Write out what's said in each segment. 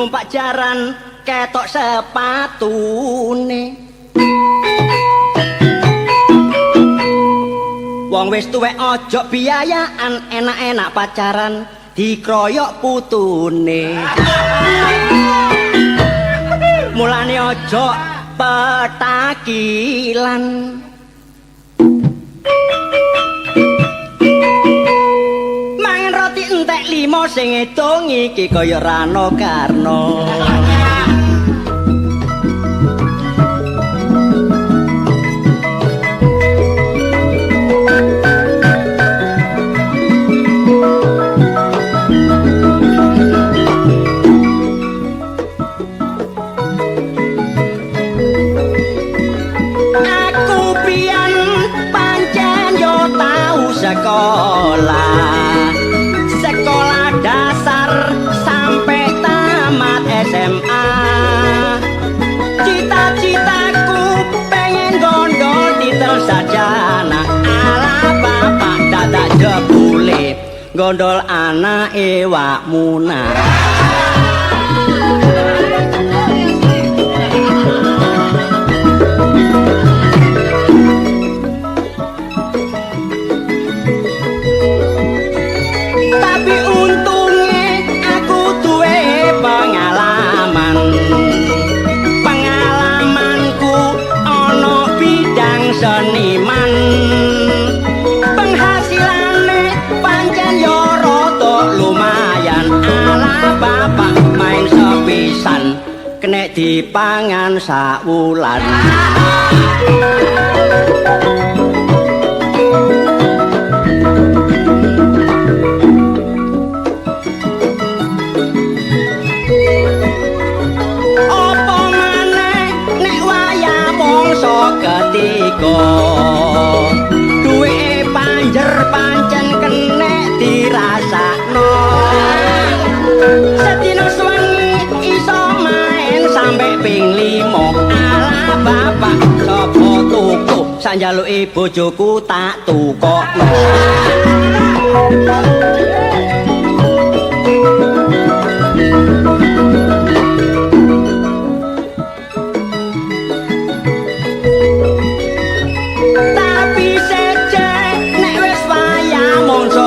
numpak jaran ketok sepatune. Wong wis tuwek ojo biayaan, enak-enak pacaran dikroyok putune. Mulane ojo petakilan. Mangan roti entek 5 sing edong iki kaya Rano Karno. Sekolah dasar sampai tamat SMA. Cita-citaku pengen gondol titel sarjana. Ala bapak dadak jebule gondol anake Wak Munah. Seniman penghasilannya pancen yo rada lumayan. Ala bapak main sepisan kena dipangan sak wulan. Apa maneh nek wayah mangsa ketiga duwe panjer pancen kenek dirasakno. Sedina suwengi iso main sampe ping 5. Ala bapak sapa tuku sak njaluke bojoku tak tukokno.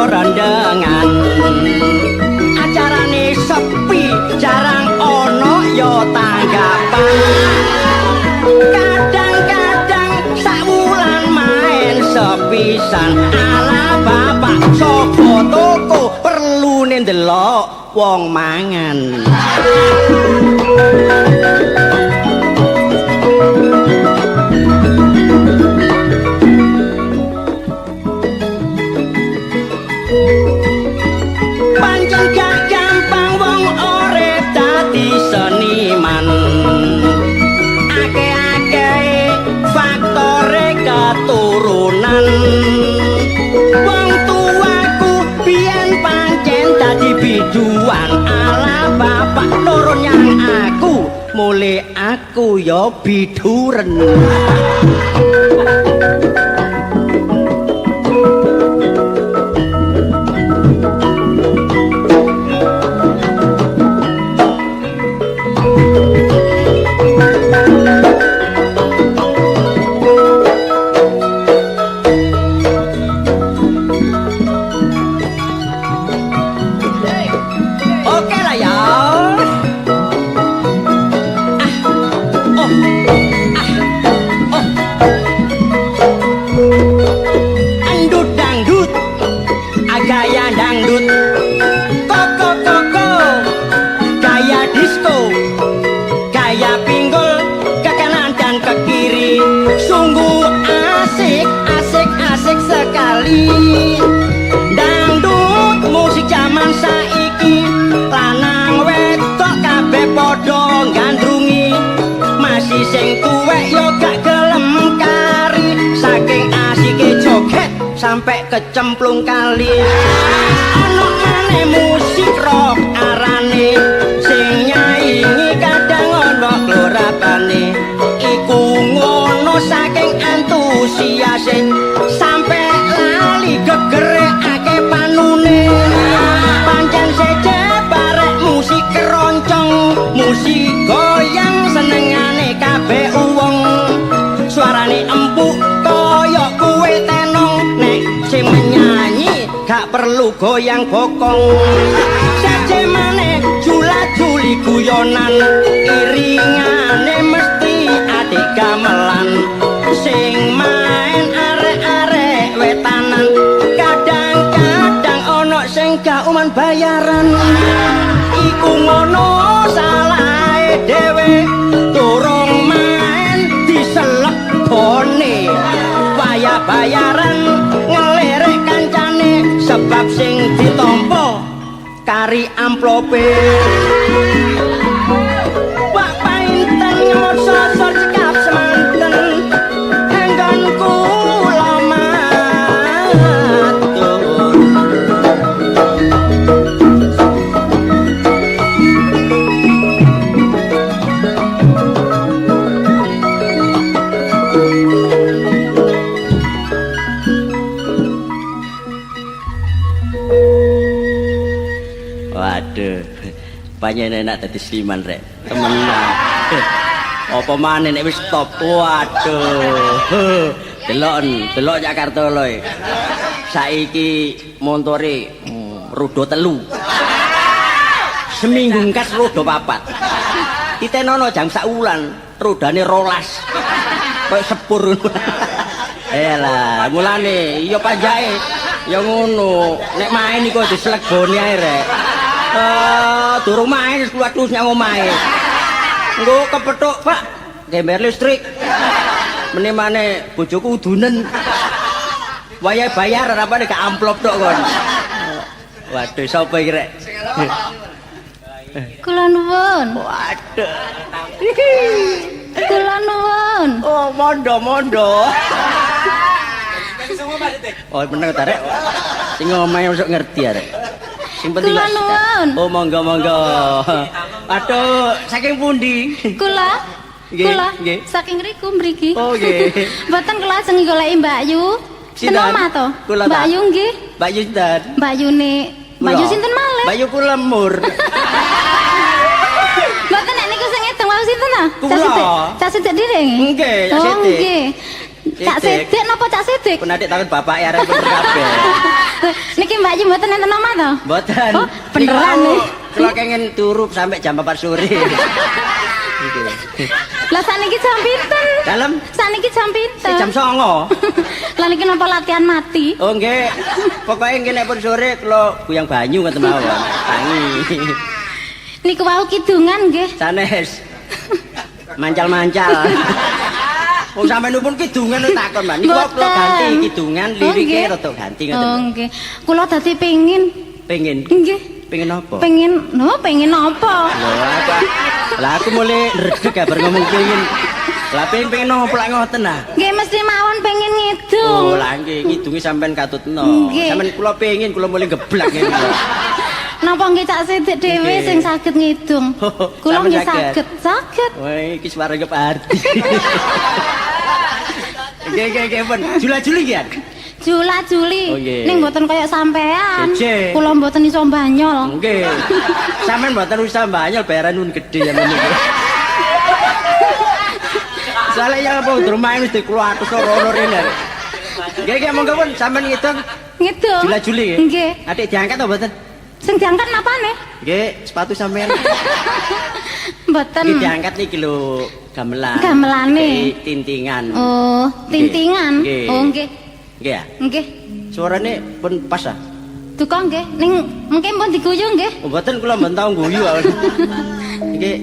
Rendengan acarane sepi jarang ono yo tanggapan. Kadang-kadang sak wulan main sepisan. Ala bapak sapa toko perlune ndelok wong mangan. Turunan wong tuaku biyen pancen dadi biduan. Ala bapak nurun yang aku mulai aku yo biduren. Gaya dangdut koko gaya disco gaya pinggul ke kanan dan ke kiri sungguh asik sekali. Dangdut musik zaman saiki lanang wedok kabeh padha gandrungi. Masih sing tuwek yo gak gelem kari saking asike joget sampai kecemplung kali. Ono maneh musik rock arane sing nyaingi kadang ono glorabane. Iku ngono saking antusiase sampai lali gegere ake panune. Pancen seje barek musik keroncong goyang bokong saje maneh jula-juli guyonan iringane mesti adik gamelan sing main arek-arek wetanan kadang-kadang ono sing gak uman bayaran iku ngono salahe dhewe durung main diselek bone waya bayaran ngelirik kancane sebab sing ditampa kari amplope Pak painten ngemot sosor cekap semanten enggon kula matur waduh panjenengan enak dadi sliman rek temenan apa maneh nek wis stop waduh delok Jakarta lho saiki montore rodo 3 seminggu kas rodo 4 ditenono jam sak wulan rodane 12 koyo sepur elah mulane ya panjake ya ngono nek main iku diselek bone ae rek durung main keluar terus nang omahe engko kepethuk Pak gember listrik meneh bojoku udunen wayahe bayar rapane gak amplop tok kon waduh sapa iki rek kula nuwun waduh kula nuwun oh mondo oh bener ta rek sing omahe mosok ngerti arek sing penting kula nuwun oh monggo aduh saking pundi kula nggih saking riku mriki oh nggih mboten kelajeng goleki Mbak Yu sinten to kula Mbak Yu nggih Mbak Yu sinten Mbak Yune Mbak Yu sinten malih Mbak Yu kula lemur mboten nek niku sing ngedeng wau sinten ta Cak Sidik dhewe nggih Cak oh Sidik nggih Cak Sidik napa Cak Sidik pun adik takon bapak ya arek bener kabeh niki Mbak Yu mboten enten omah to mboten oh beneran nih kula kenging turu sampai jam 4 sore lah saniki jam pinten dalem saniki jam pinten jam 09.00 lah niki napa latihan mati oh nggih pokoke nggih nek pun sore kula buyang banyu ngoten mawon tangi niku wau kidungan nggih sanes mancal-mancal wong sampeyan pun kidungan takon Mbak niku kula ganti kidungan lirike rada ganti ngoten oh nggih kula dadi pengin nggih pengen apa pengen apa lah aku mulai redeg bar ngomong pengen lah pengen apa lak ngoten nah nggih mesti mawon pengen ngidung oh lah nggih ngidungi sampean katutno sampean kula pengen kula mulai geblak ngene napa nggih Cak Sidik dhewe sing saged ngidung kula nggih saged wah iki suara geparti nggih pun jula-juli kian jula-juli ning mboten kaya sampean kula mboten iso mbanyol nggih sampean mboten iso mbanyol bayaran nun gedhe ya meniki soalnya yang apa durung main mesti kula atus ora rene nggih monggo pun sampean ngidung jula-juli nggih adik diangkat apa mboten sing diangkat napane nggih sepatu sampean mboten iki diangkat iki lho gamelane tintingan oh tintingan oh nggih nggih ya nggih suarane pun pas ah tukang nggih ning mungkin pun diguyu nggih mboten kula mboten tau guyu nggih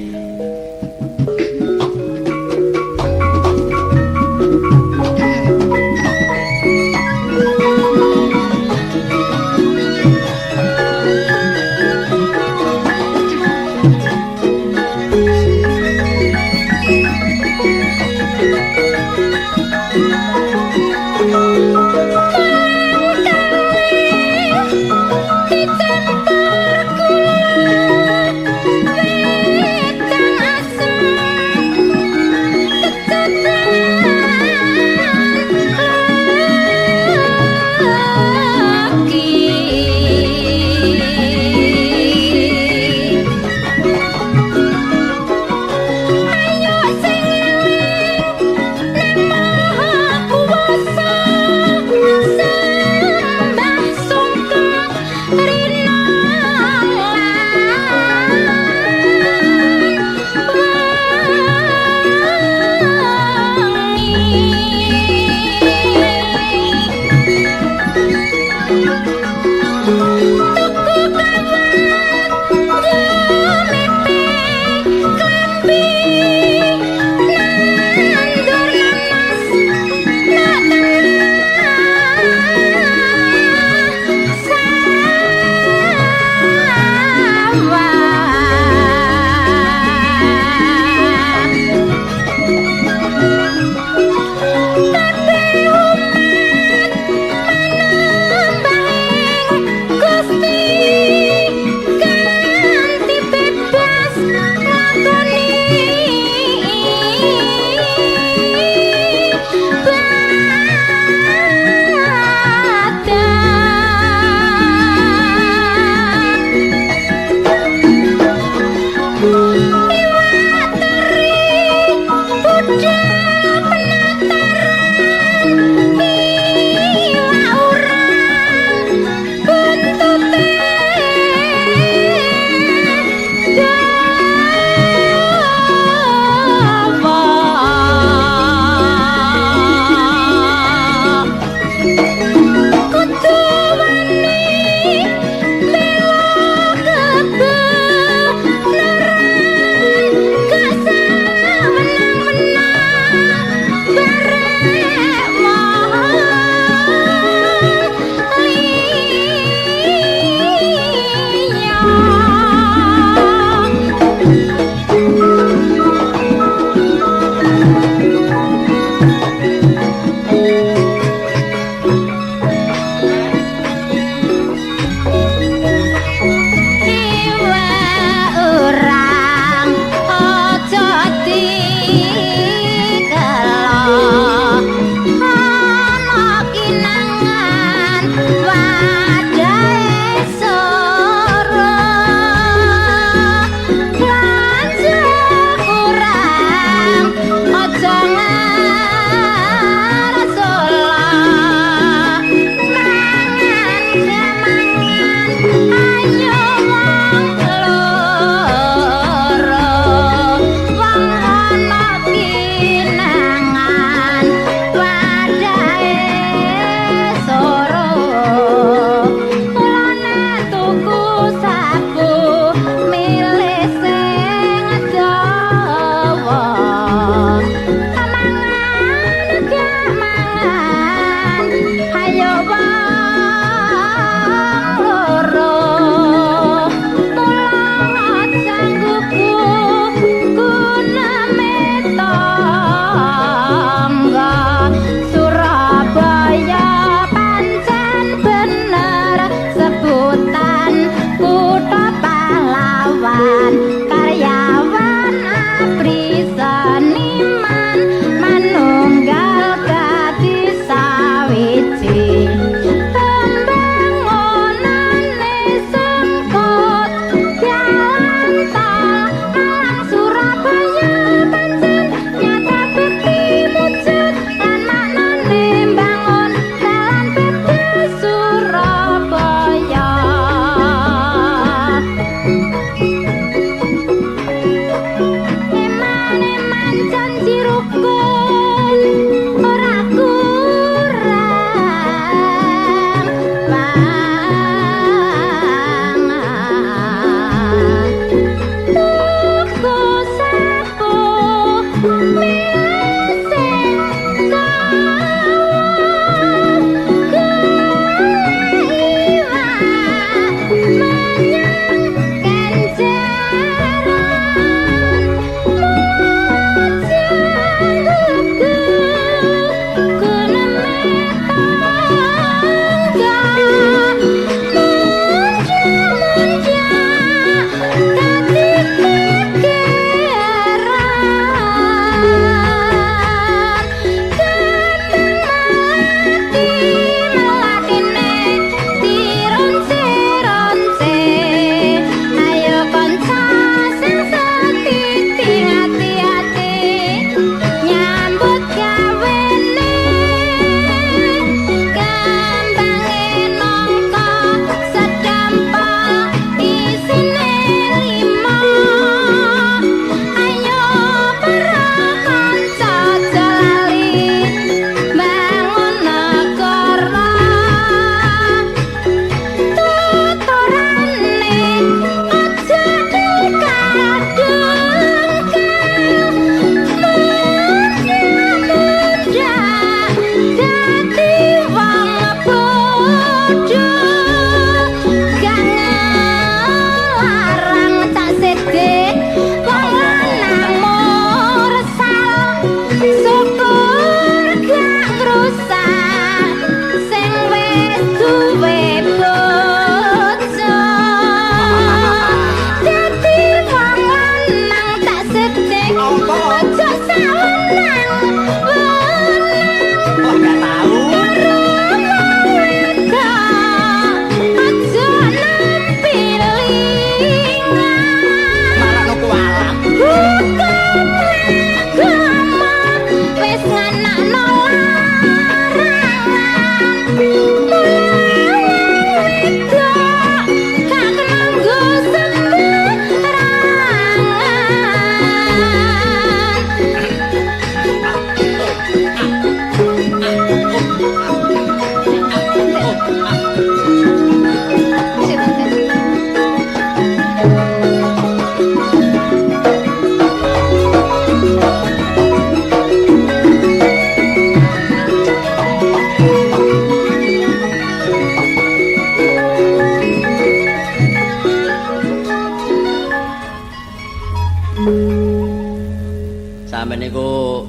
Sampe niku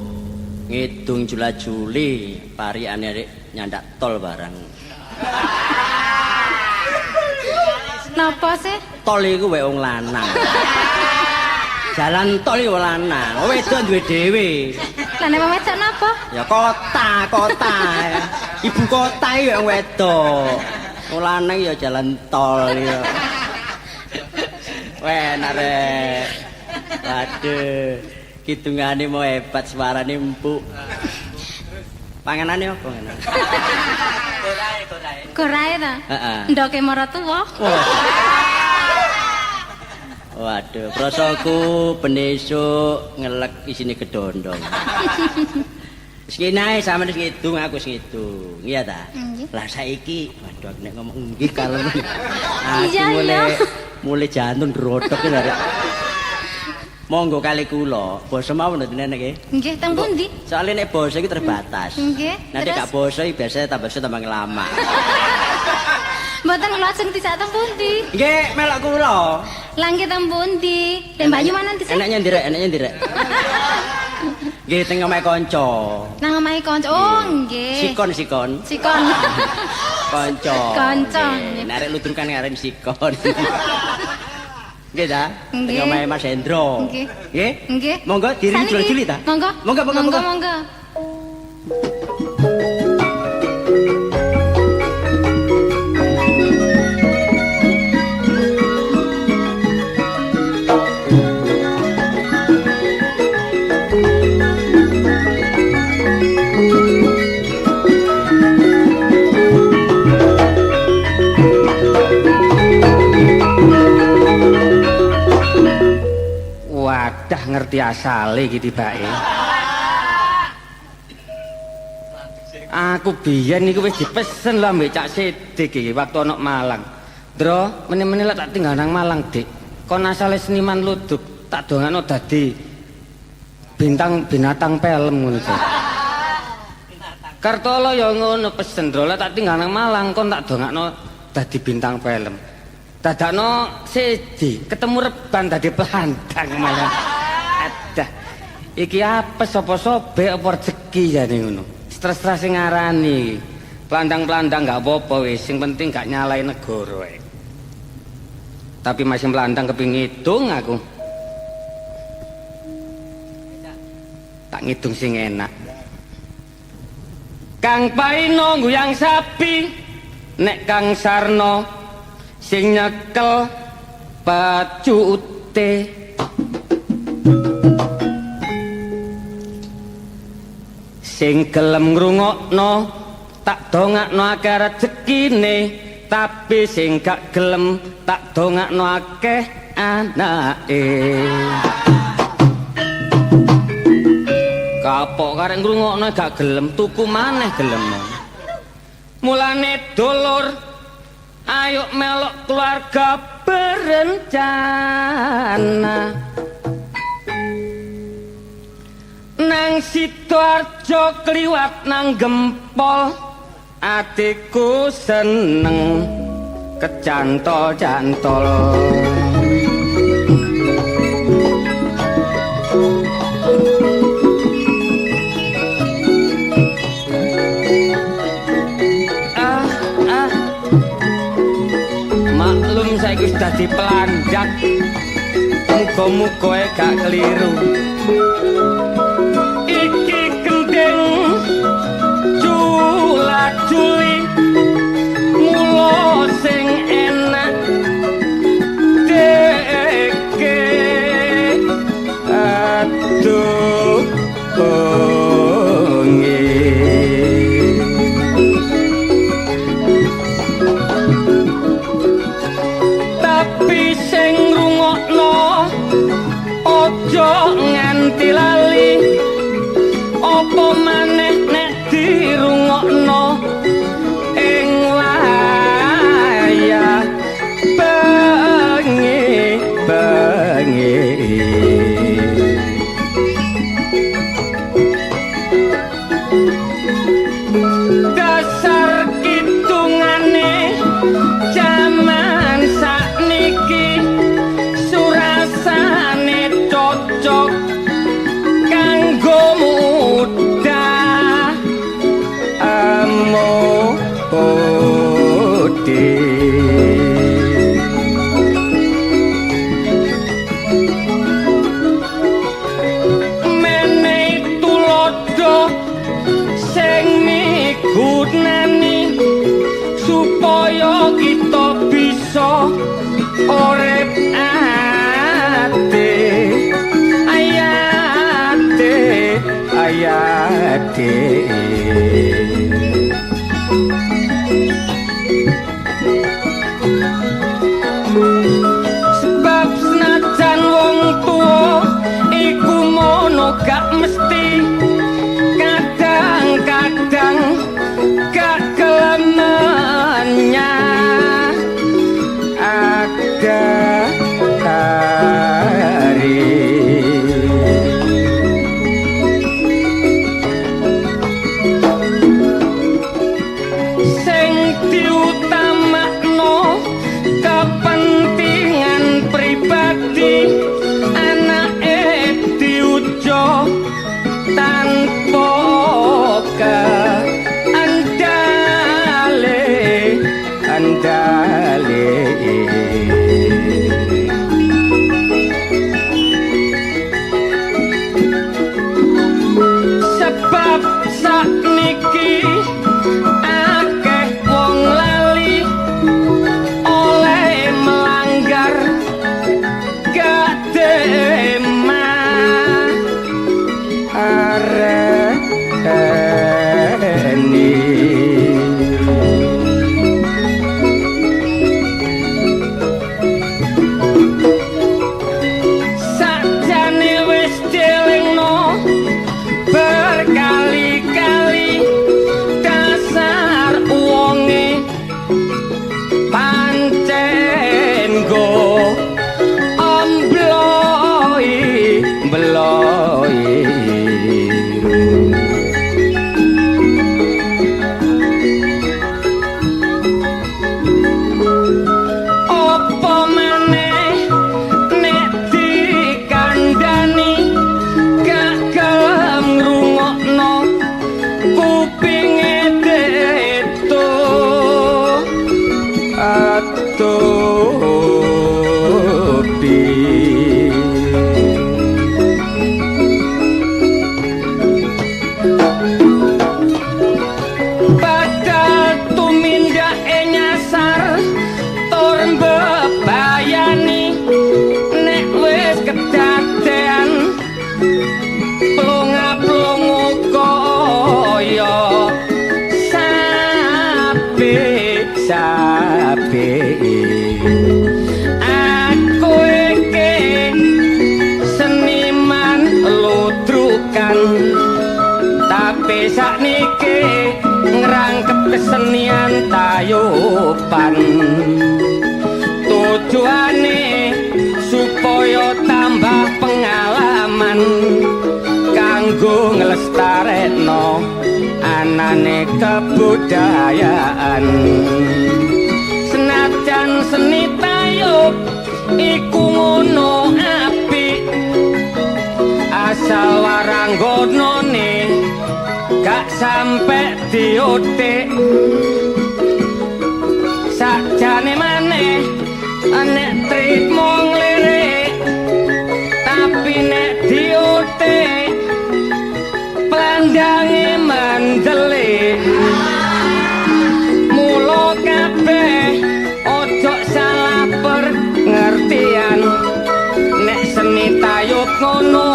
ngidung jula-juli parikane rek nyandak tol barang. Napa sih? Tol iku wae wong lanang. Jalan tol iku lanang, wedok duwe dhewe. Lah nek wedok napa? Ya kota. Ibu kota iki wong wedok. Wong lanang ya jalan tol ya. Weh narek. Waduh, kidungane mau hebat suarane empuk. Panganane apa ngene? Korae ta? Heeh. Ndoke maratuwa. Waduh, prasaku benesuk ngelek isine gedondong. Wis kene ae sampeyan wis ngidung aku wis ngidung. Iya ta? Nggih. Lah saiki waduh aku nek ngomong nggih kalem. Iya, iya. Mulai jantung drotok iki lho. Monggo kali kula, basa mawon nggih. Nggih, teng pundi? Soalnya nek basa iki terbatas. Nggih. Nanti gak basa iki biasanya tambah lama. Mboten kula ajeng dijak teng pundi? Nggih, melok kula. Lah nggih teng pundi? Lek Mbak Yu mana dijak? Enaknya ndirek. Nggih teng omahe kanca. Nang omahe kanca. Oh, nggih. Sikon. Kanca. Kanca, nggih. Nek arek ludruk kan ngaren sikon. Nggih ta? Nggih. Teng omahe Mas Hendro. Nggih. Nggih? Nggih. Monggo diri Saniki. juli-juli ta? Monggo. Monggo. Wadah ngerti asale iki tibake. Aku biyen niku wis dipesen lho mbek Cak Sidik iki waktu ana Malang. Ndro, meneh-meneh lek tak tinggal nang Malang, Dik. Kon asale seniman ludruk, tak dongakno dadi bintang binatang film ngono iki. Kartolo ya ngono pesen, Ndro, lek tak tinggal nang Malang kon tak dongakno dadi bintang film. Dadakno siji ketemu reban dadi pelandang malah. Adah. Iki apa sapa sobek apa rezeki jane ngono. Stres-stres sing ngarani. Pelandang-pelandang gak apa-apa wis, sing penting gak nyalai negara wae. Tapi masih pelandang keping ngidung aku. Tak ngidung sing enak. Kang Paino nguyang sapi, nek Kang Sarno sing nyekel pacute. Sing gelem ngrungokno tak dongakno akeh rezekine, tapi sing gak gelem tak dongakno akeh anake. Kapok karek ngrungokno gak gelem, tuku maneh gelem. Mulane dulur, ayo melok keluarga berencana. Nang Sidoarjo kliwat nang Gempol, adikku seneng kecantol-cantol. Maklum saiki wis dadi pelandang, muga-muga gak keliru. Iki gendeng jula-juli, mula sing enak deke. Aduh tapi sing ngrungokno ojo nganti lali uripe sakniki ngrangkep kesenian tayuban tujuane supaya tambah pengalaman kanggo nglestarekno anane kebudayaan senajan seni tayub iku ngono apik asal waranggonane gak sampe diotik sakjane maneh nek trimo nglirik tapi nek diotik plandange mendelik mula kabeh ojo salah pengertian nek seni tayub ngono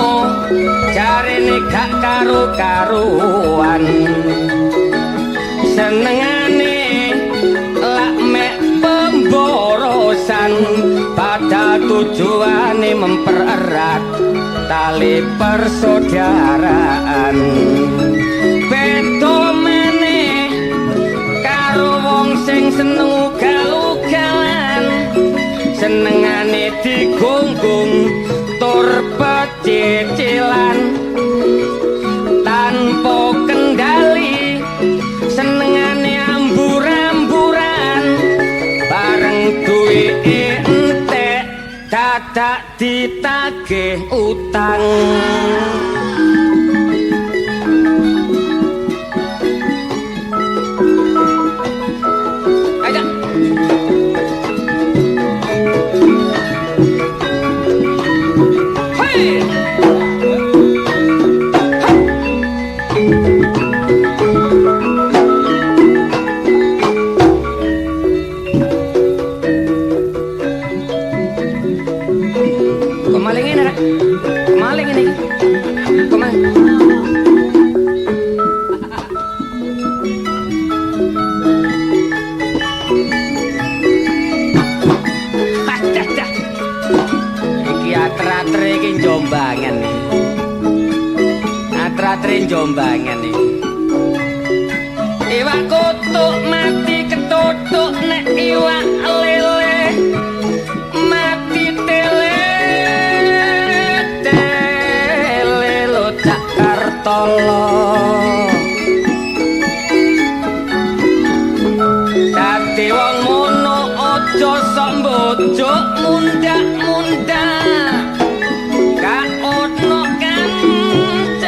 jarene gak karu-karuan senengane lak mek pemborosan pada tujuane mempererat tali persaudaraan beda meneh karo wong sing seneng ugal-ugalan senengane digunggung tur pecicilan tanpa kendali senengane ambur-amburan bareng duwike entek dadak ditagih utang aja hey maling ini kemaling iki atra-atre iki Jombangan atra-atre Jombangan iki iwak kutuk mati ketutuk nek iwak lele mati tele Kartolo dadi wong mono aja sok mbojok mundak-mundak gak ono kancane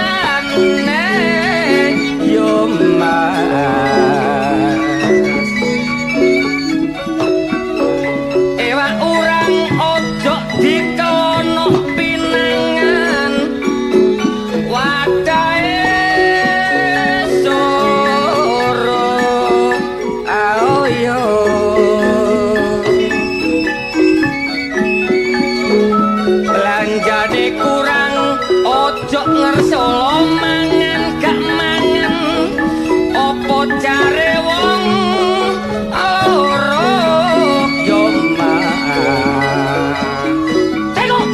yo mas ewak urang aja dikono pinangan belanjane kurang ojo ngersolo mangan gak mangan opo jare wong loro yo tengok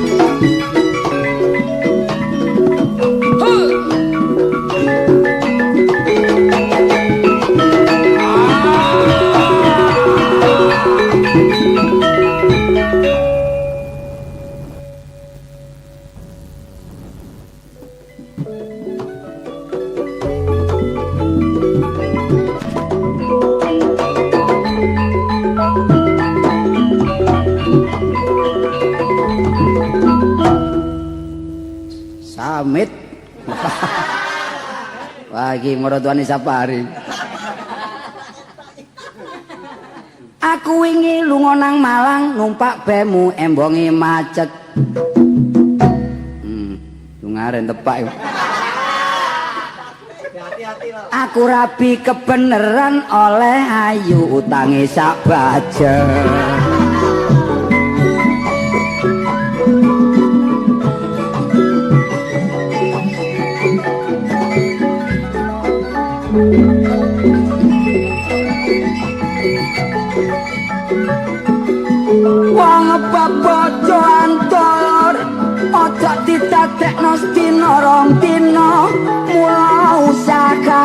Samit. Wah, iki maratuane Sapari. Aku wingi lunga nang Malang numpak bemu embonge macet. Dungaren tepak yo. Aku rabi kebeneran oleh ayu utange sak bajer. Wong bojo antor ojo ditatekno sedina rong dina mula usaha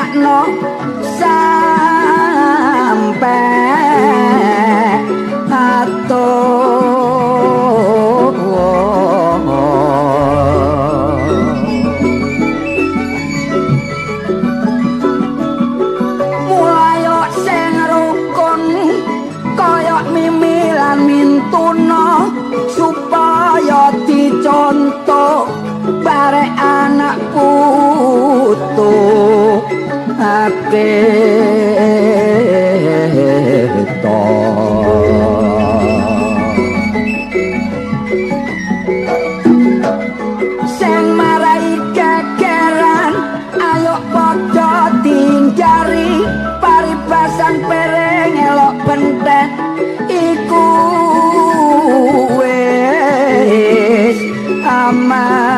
kita sing marai kekeran ayo padha tinggari paribasan pereng elok pentet iku wis amas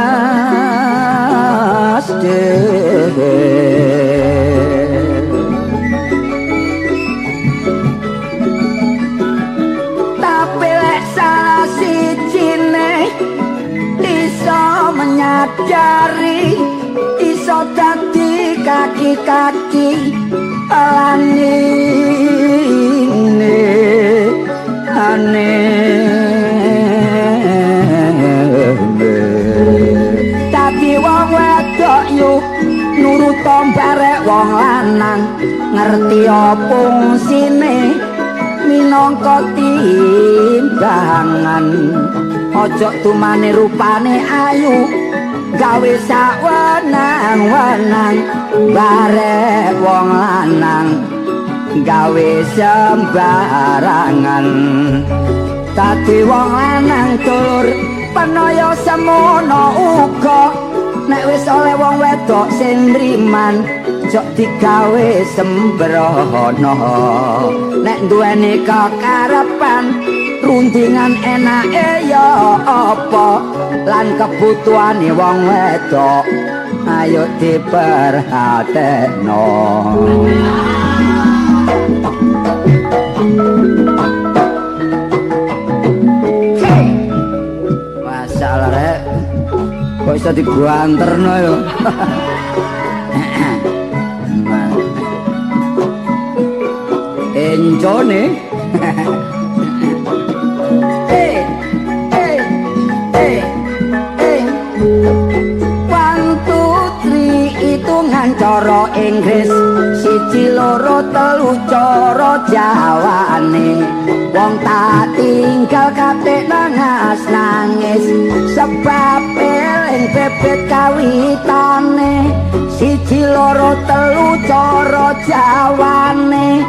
tapi lek salah sijine iso menyadari iso dadi kaki-kaki alanine dadi wong wedok yu nurut barek wong lanang ngerti apa fungsine minangka timbangan ojo tumane rupane ayu gawe sawenang-wenang barek wong lanang gawe sembarangan dadi wong lanang dulur penaya semono uga nek wis oleh wong wedok sing nriman jok digawe sembrono nek duweni kekarepan rundingan enake ya apa lan kebutuhane wong wedok ayo diperhatekno masalah rek kok iso diguanterno yo encone cara Inggris siji loro telu cara Jawane wong tak tinggal katik nangis sebab eling bebet kawitane siji loro telu cara Jawane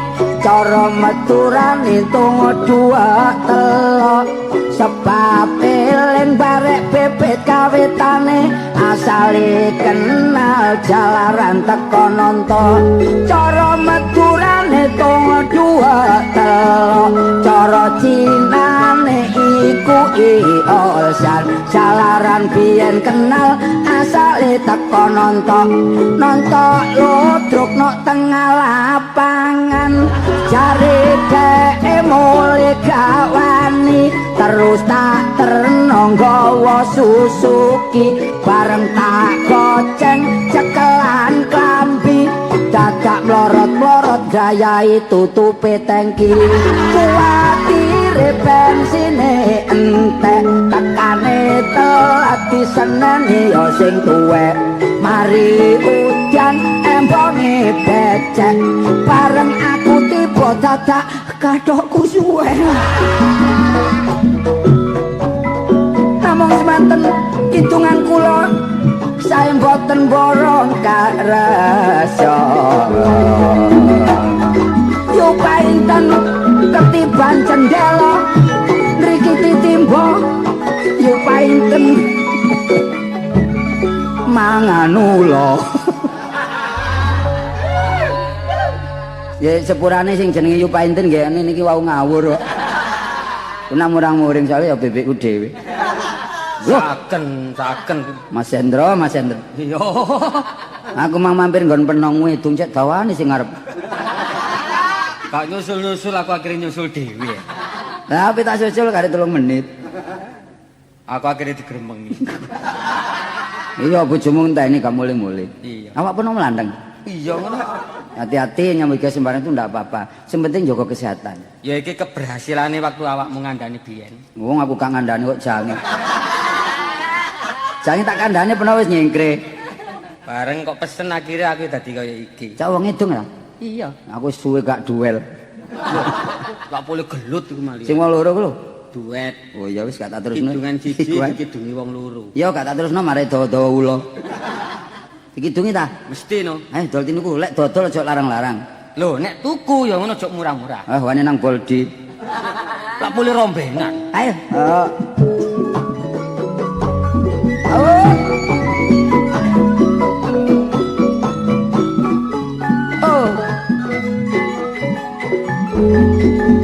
cara meturane tunggu dua telok sebab eling barek bebet kawitane asale kenal jalaran teko nonton cara meturane tunggu dua telok cara cinane iku iolsan jalaran biyen kenal asale teko nonton ludruk nok tengah lapangan jare dhek mulai gawani terus tak terno nggawa Suzuki bareng tak goceng cekelan klambi dadak mlorot-mlorot gayai tutupe tangki kuwatire bensine entek tekane telat diseneni ya sing tuwek mari udan embonge becek bareng aku tiba dadak kathokku suwe namung semanten hitungan kula saya mboten borong kak rasa yo painten ketiban cendela nriki titimba yo painten mangan ula ya sepurane sing jenenge yu painten nggih niki wau ngawur kok kena murang-muring soalnya ya bebekku dhewe saken Mas Hendro iya aku mang mampir nggon penong wedung cek dawane sing ngarep kak nyusul aku akhirnya nyusul dhewe lah tapi tak susul kare 3 menit aku akhirnya digremengi iya bojomu ngenteni gak mulih-mulih iya awak pun melandeng iya ngono hati-hati nyambut gawe sembarang itu ndak apa-apa sing penting jaga kesehatan ya iki keberhasilane waktu awakmu ngandani biyen wong aku gak ngandani kok jange tak kandhane peno wis nyengkre bareng kok pesen akhirnya aku dadi kaya iki cak wong ngidung ya iya aku suwe gak duel gak boleh gelut iku mali sing wong loro ku lho duet oh ya wis gak tak terusno kidungan siji kidungi wong loro ya gak tak terusno mare dawa-dawa ula Dikidungi ta? Mesti no. Ayo dol tinuku lek dodol aja larang-larang. Lho, nek tuku ya ngono aja murah-murah. Wani nang Boldi. Tak boleh rombengan. Ayo.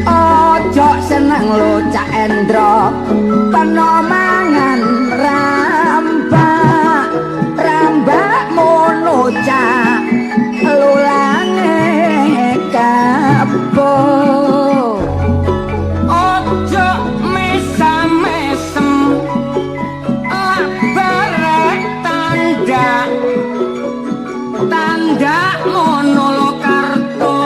Ojo seneng lo Cak Endro peno mangan rambak mono Cak lulange kapo Ojo mesam-mesem barek tanda mono lo kartu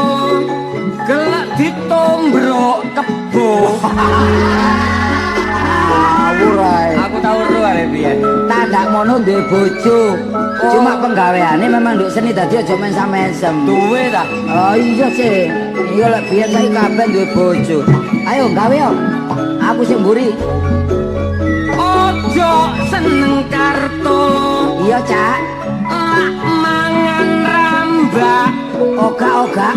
gelak ditombrok kebo. ngawur ae. Aku tahu ro arek biyen. Tandak mono duwe bojo. Cuma penggaweane memang nduk seni dadi aja mesam-mesem. Duwe ta? Oh iya sih. Iya lek biyen saiki kabeh duwe bojo. Ayo gawe yo. Aku sing mburi. Ojo seneng kartu. Iya, Cak. Mangan rambak. Oga-oga.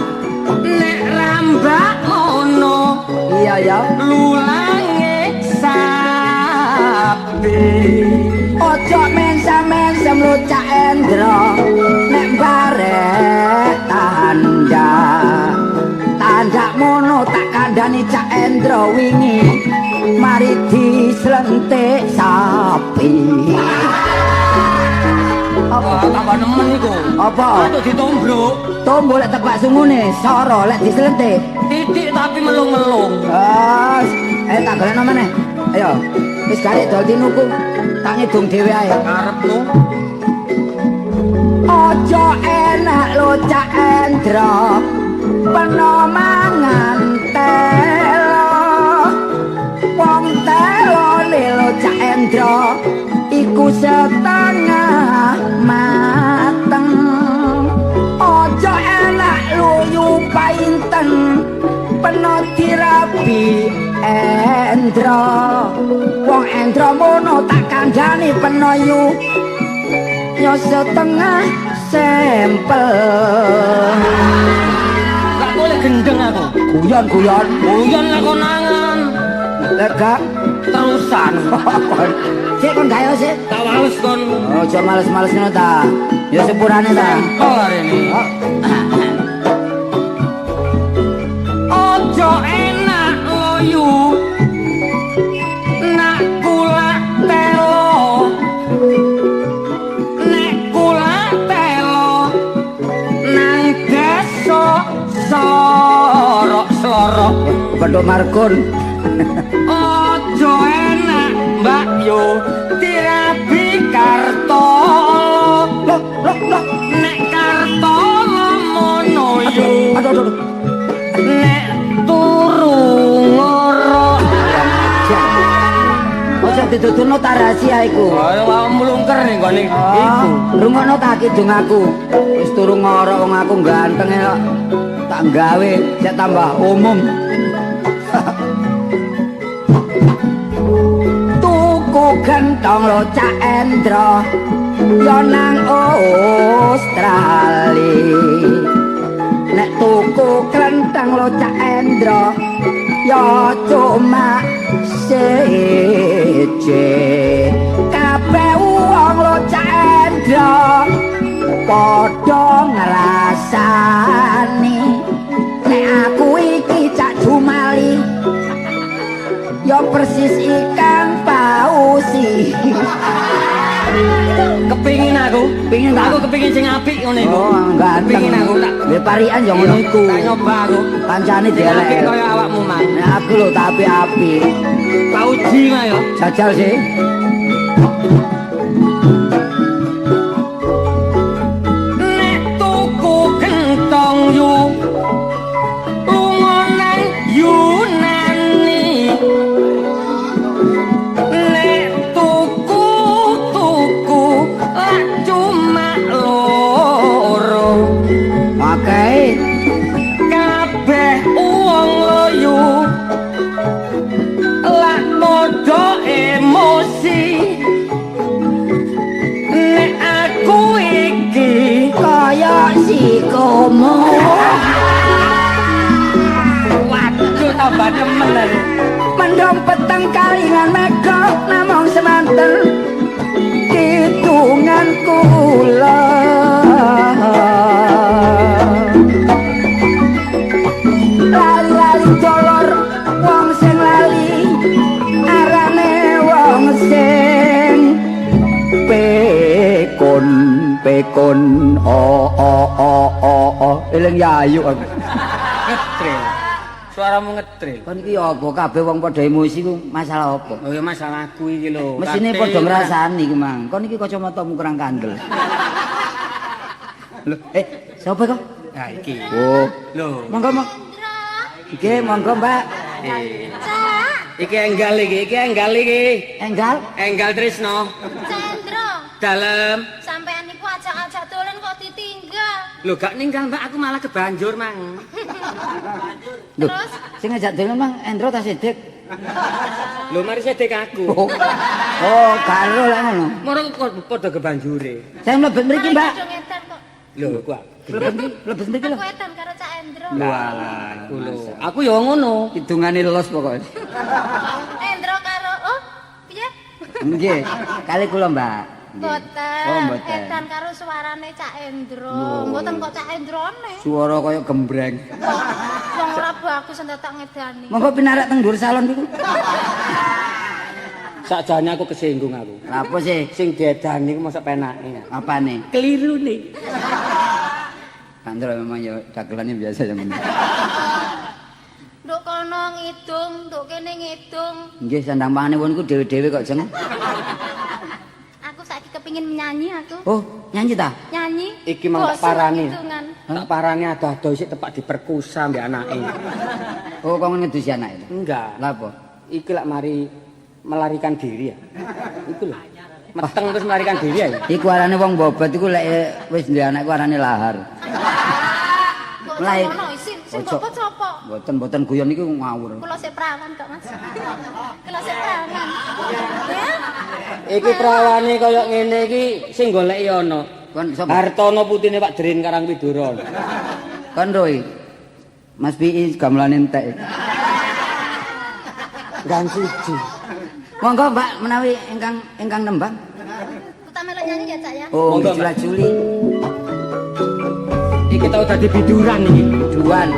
Nek rambak ngono. Iya ya. Lulange sapi. Ojo mensam-mensem lo Cak Endro. Nek barek tanda mono tak kandhani Cak Endro wingi. Mari dislentik sapi. Apa tambah nemen iku? Apa? Aduh ditombrok. Tombo lek tepak sungune, soro lek dislentik. Titik tapi melung-melung. Tak golekno meneh. Ayo. Wis garek dol tinuku. Tak ngidung dhewe ae. Karepmu. Ojo enak lo Cak Endro. Peno mangan telo. Wong telone lo Cak Endro iku setengah mateng. Ojo enak luyu painten peno dirabi Endro. Wong Endro mono tak kandhani peno yo setengah sempel. Gak boleh gendeng aku. Guyon Guyon lah konangan. lega Terusan. sik kon gayo sik. Tak males kon. Ojo males-males ngono ta. Ya sepurane ta. Oh hari ini. Ojo enak loyu. Nak kula telo. Nek kula telo. Nang deso sorok-sorok. Pendok Margon. Ojo enak mbak yo dirabi kartolo. Loh. Nek kartolo mono yo. Aduh. Nek turu ngorok. Ojo dituduhno ta rahasia iku. Ayo wae mlungker ning gone iku. Rungono ta kidung aku. Wis turu ngorok wong aku ganteng kok. Tak gawe sik tambah umum. Tuku gentong lo Cak Endro yo nang Australia. Nek tuku klenteng lo Cak Endro yo cuma siji. Kabeh wong lo Cak Endro padha ngrasani nek aku iki Cak Jumali yo persis ikan pausi. Kepingin aku kepingin sing apik ngene iku. Oh, ganteng. Kepingin aku tak Nggih parian yo ngono iku. tak nyoba aku. Kancane Sing apik dielek. kaya awakmu mang. Nek aku lho tak apik-apik. Tak uji mah yo. Jajal sih. Nek tuku gentong yu lunga nang Yunani. Nek tuku lak cuma loro. Pakai Kabeh wong loyu lak padha emosi. pekon eling yayu aku. Ngetril. Suaramu ngetril. Kon iki apa kabeh wong padha emosi ku masalah apa? Oh ya masalah aku iki lho. Mesine padha ngrasani ku Mang. Kon iki kacamatamu kurang kandel. Lho, sapa kok? Nah iki. Oh, Lho. monggo Mang. Iki monggo Mbak. Iki enggal iki, Enggal. Enggal Trisno. Cendro, Dalem. sampean niku ajak-ajak dolen kok ditinggal. Lho gak ninggal Mbak, aku malah kebanjur, Mang. Lho, Terus? sing ngajak dolen Mang Endro ta Sidik? Lho mari sedek aku. Oh, karo lek ngono. Moro padha kebanjure. Saya mlebet mriki, Mbak. Dong edan kok. Lho kuwi. Mlebet mriki lho. Aku edan karo Cak Endro. Walah, aku lho. Aku ya ngono. Hidungane los pokoke. Endro karo piye? Nggih, kali kula, Mbak. Mboten. Oh, mboten. Edan karo suarane Cak Endro. Mboten kok Cak Endrone. Suara kaya gembreng. Wong ora bagus ndak tak ngedani. Monggo pinarak teng dhuwur salon niku. Sakjane aku kesinggung aku. Lah apa sih? Sing diedani ku mosok penake. Apane? Kelirune. Kandro memang ya dagelane biasa ya men. Nduk kono ngidung, nduk kene ngidung. Nggih sandang pangane pun niku dhewe-dhewe kok jeng. Aku saiki kepengin nyanyi aku. Oh, nyanyi ta? Nyanyi. Iki mang tak Bosen parani. ngidungan. Tak parani ado-ado isih tepak diperkusa mbek anake. Oh, kok ngedusi anake. Enggak. Lah apa? Iki lak mari melarikan diri ya. Iku lho. Meteng terus melarikan diri ya. Iku arane wong bobot iku lek wis duwe anak iku arane lahar. Kok Mulai. ngono isin, sing Ojo. bobot sapa? Mboten guyon niku ngawur. Kula sik perawan kok, Mas. Kula sik perawan. Ya. Iki prawane kaya ngene iki sing goleki ana. Kon sapa? Hartono putine Pak Drin Karangwidara. Kon Roy. Mas Pi gamelane entek. Gang siji. Monggo Mbak menawi ingkang nembang. Kita melok nyanyi ya, Cak ya. Oh, Monggo, Jula Juli. Iki tau dadi biduran iki. Juan.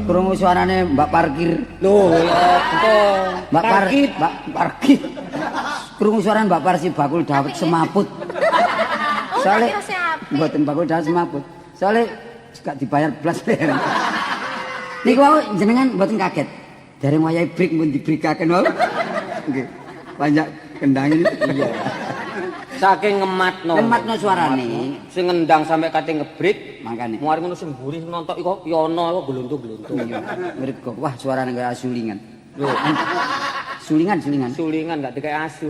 Krungu suarane Mbak Parkir. Lho, ya apa? Mbak Parkir. Krungu suarane Mbak Parsi bakul dawet semaput. Soale mboten bakul dawet semaput. Soale gak dibayar blas. Niku wau jenengan mboten kaget. Dari wayahe break pun dibrikaken wau. Nggih. Banyak kendang ini. Iya. Saking ngematno. Ngematno suarane. Sing ngendang sampe kate ngebrik. Makane. Mari ngono sing mburi nontok iku yono iku gluntung-gluntung. Mergo wah suarane kaya sulingan. Lho, Sulingan. sulingan gak dikai asu.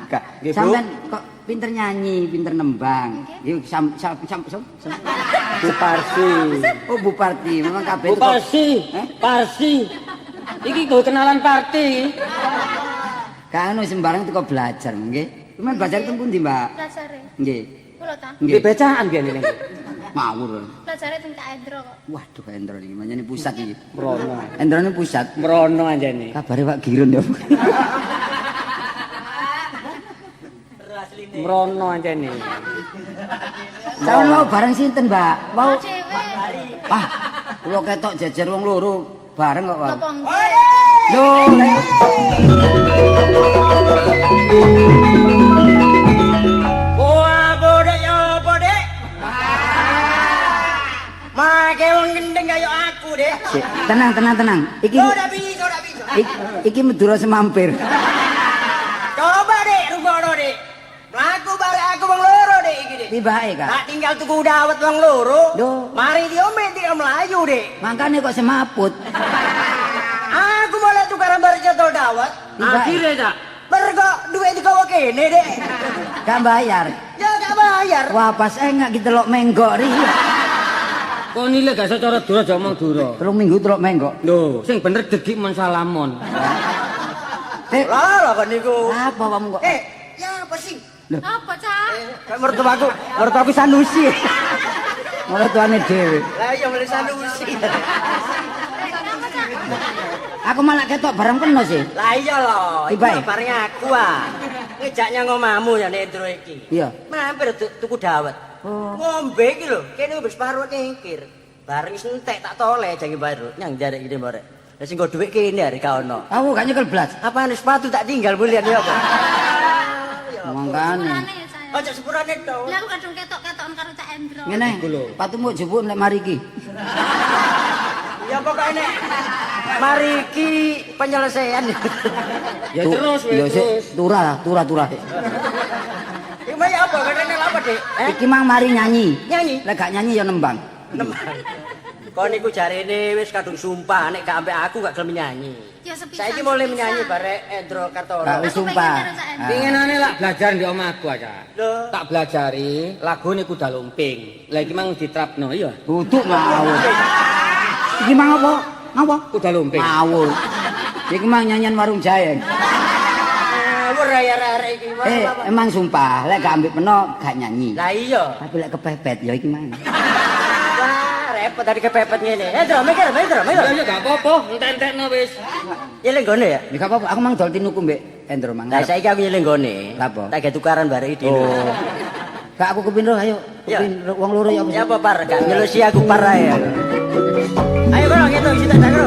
Gak. Nggih, Bu. Sampean kok pinter nyanyi, pinter nembang. Iki Bu Parsi. Oh Bu Parti, memang kabeh Bu itu kok- Parsi. Eh? Parsi. Iki go kenalan party. Kan sembarang teko belajar nggih. Cuman belajar teng pundi, Mbak? Pelajare. Nggih. Kula ta. Nggih bacaan biyen ini. Mawur. Pelajare teng Cak Endro kok. Waduh, Endro iki manjane pusat iki. Mrono. Endrone pusat. Mrono anjene. Kabare Pak Girun ya. Mrono anjene. Sawan mau bareng sinten, Mbak? Mau Dhewe. ah, kula ketok jejer wong loro bareng kok, Pak. Napa nggih? Lho, Wah, bodek ya bodek. Make wong gendeng kaya aku, Dek. Sik, tenang. Iki Ora bisa. iki Madura semampir. Coba, Dek, rumono, Dek. Mlaku bare aku wong loro, Dek, iki, Dek. Tibake, Kak. Tak tinggal tuku dawet wong loro. Loh. Mari diombe tidak melayu, Dek. Makane kok semaput. Aku malah tukaran bare cetol dawet. Tibake. Akhire tak. Mergo duit digawa kene, Dek. Gak bayar. Ya gak bayar. Wah, pas enggak kita lok menggok ri. Kok nile gak secara dura aja omong dura. 3 minggu telok menggok. Lho, sing bener degik mon salamon. Lah kan niku. Apa kamu kok? Ya apa sih? Apa, Cak? Kayak mertuaku Sanusi. Malah tuane dhewe. Lah iya mulai Sanusi. Apa, Cak? Aku malah ketok bareng kena sih. Lah iya loh, Tiba ya? iku bareng aku ah. Ngejaknya ngomamu ya Nedro iki. Iya. Mampir tuku dawet. Oh. Ngombe iki lho, kene wis paruh nyingkir. Bareng wis entek tak toleh jange baru. Nyang jarek iki mbore. Lah sing go dhuwit kene hari ka ono. Aku gak nyekel blas. Apaan sepatu tak tinggal bulian ya apa? Mangkane. Sepurane ya, saya. Ojo sepurane to. Lah aku kadung ketok-ketokan karo Cak Endro. Ngene, patumu jebuk nek mari iki. Ya pokoknya nek mari iki penyelesaian. Ya terus wis Ya sik terus. turah. Iki mah ya apa kadene apa, Dik? Iki mang mari nyanyi. Nyanyi. Lek gak nyanyi ya nembang. Kok niku jarene wis kadung sumpah nek gak ambek aku gak gelem nyanyi. Ya sepisan. Saiki mulai menyanyi bare Endro Kartono. Gak wis Aku pengen sumpah. karo Cak Endro. Pinginane lak belajar di omahku aja. Loh. Tak belajari lagu niku kuda lumping. Lah iki mang ditrapno iya. Duduk ngawur. Iki mang apa? Ngapa? Kuda lumping. Ngawur. Iki mang nyanyian warung jahe. Ngawur raya-raya iki. Emang sumpah, lek gak ambek peno gak nyanyi. Lah iya. Tapi lek kepepet ya iki mang. Wah, repot tadi kepepet ngene. Endro, mikir. Ya gak apa-apa, entek-entekno wis. Ya lek gone ya. Ya gak apa-apa, aku mang dol tinuku mbek Endro mang. Lah saiki aku nyeling gone. Lah apa? Tak ge tukaran bare iki. Oh. Gak aku kepindho ayo. Ya. Kepindho wong loro ya apa? Ya apa par, gak nyelusi aku par ae. Ayo bro, gitu isi tak bro.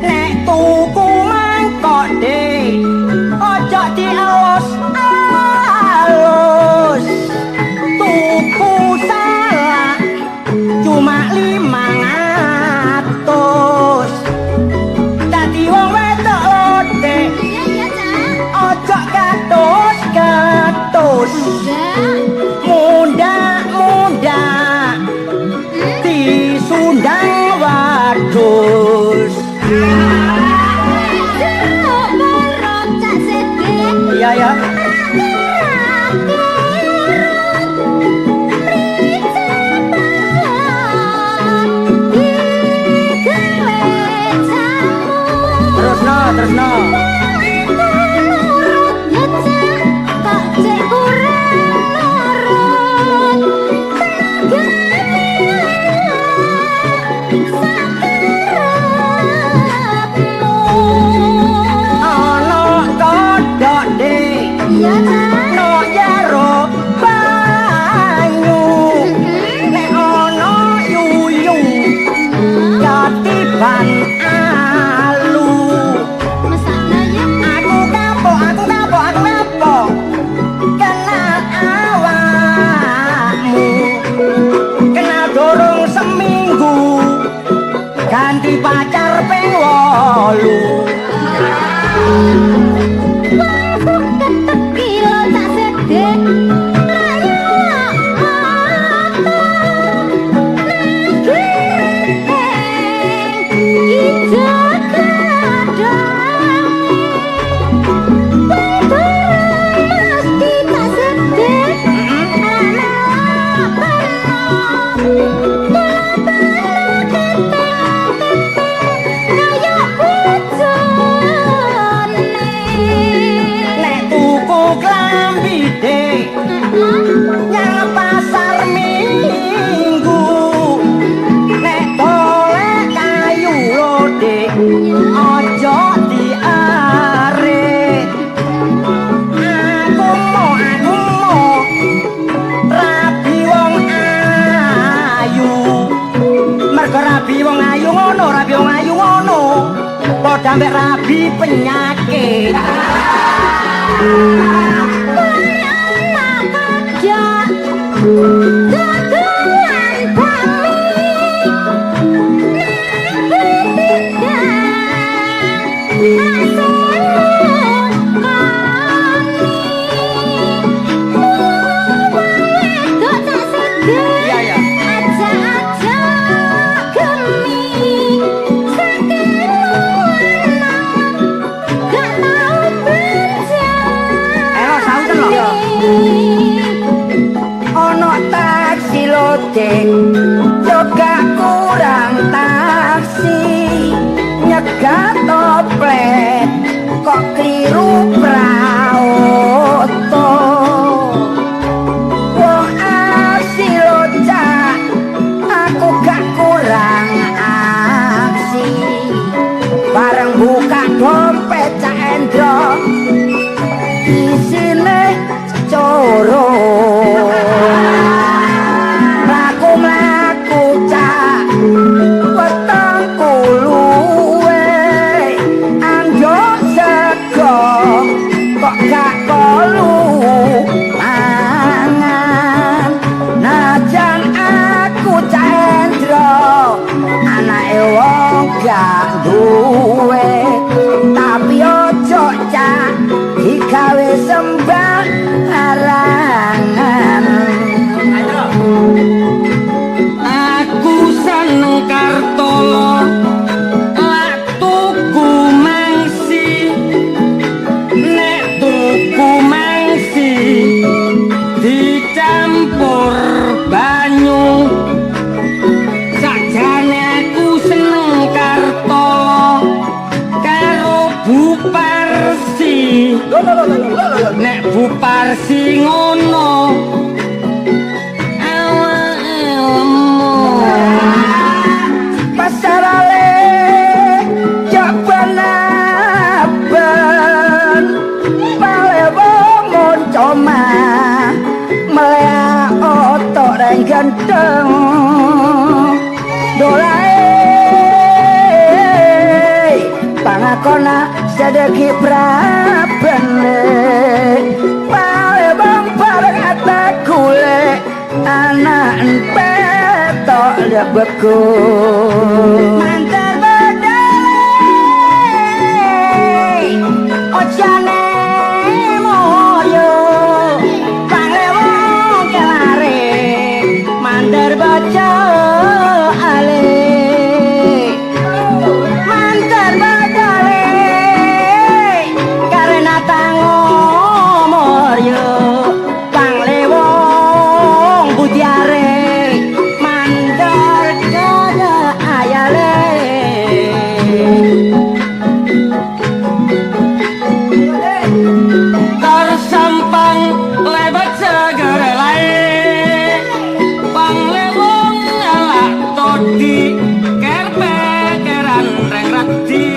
Nek tuku mangkok Dik, ojo dialus-alus. Tuku salak cuma 500. Dadi wong wedok lho Dik, Iya, Cak. ojo katus-katus. Enggak. Muda-muda disundang wadus. Jeruk perut Cak Sidik. Iya ya. Terus no. Ono kodok Dik, no jaro banyu. Nek ono yuyung katiban alu. Aku kapok kenal awakmu. Kenal dorong seminggu ganti pacar ping 8 kilo tak sedek nyang pasar minggu nek golek kayu lode aja diare aku mau rabi wong ayu mergo rabi wong ayu ngono padha mbek rabi penyakit juga kurang taksi nyegat toplet kok keliru praoto wong asilo cak aku gak kurang aksi bareng buka dompet Cak Endro isine coro gak duwe tapi ojo cak digawe sembarangan aku seneng Kartolo lak tuku mangsi nek tuku mangsi dicampur banyu sakjane aku seneng Kartolo karo Buparsi nek Buparsi ngono pasarale jabanaban palewo moncoma melea otok reng ganteng dolae pangakona sedeki prabene palewo bareng atak kule anak petok liat beku mantar badai ojane moyo panglewo kelare mantar baca ale mantar badai karena tango moyo panglewo butiare mandar kada ayale tersampang lebat segera lae panglewong ngalak todi kerpekeran reng rati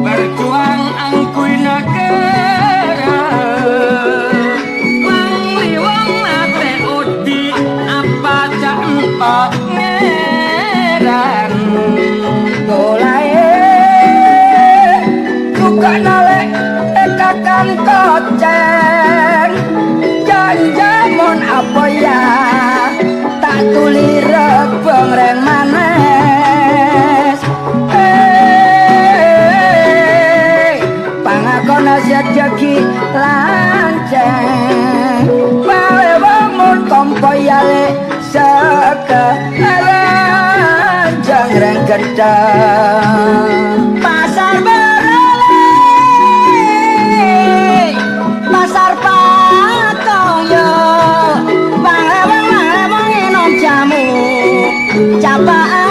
berjuang angkui negara panglewong nate odi apa cak empok ngeran dolae buka nalek kakang koceng janjamon apa ya tak tak tuli rebeng reng manes pangakona sejagi lanceng bawe bangun tompo yale sekelan jangreng gedang pasar berele pasar patoyo bang enom jamu capaan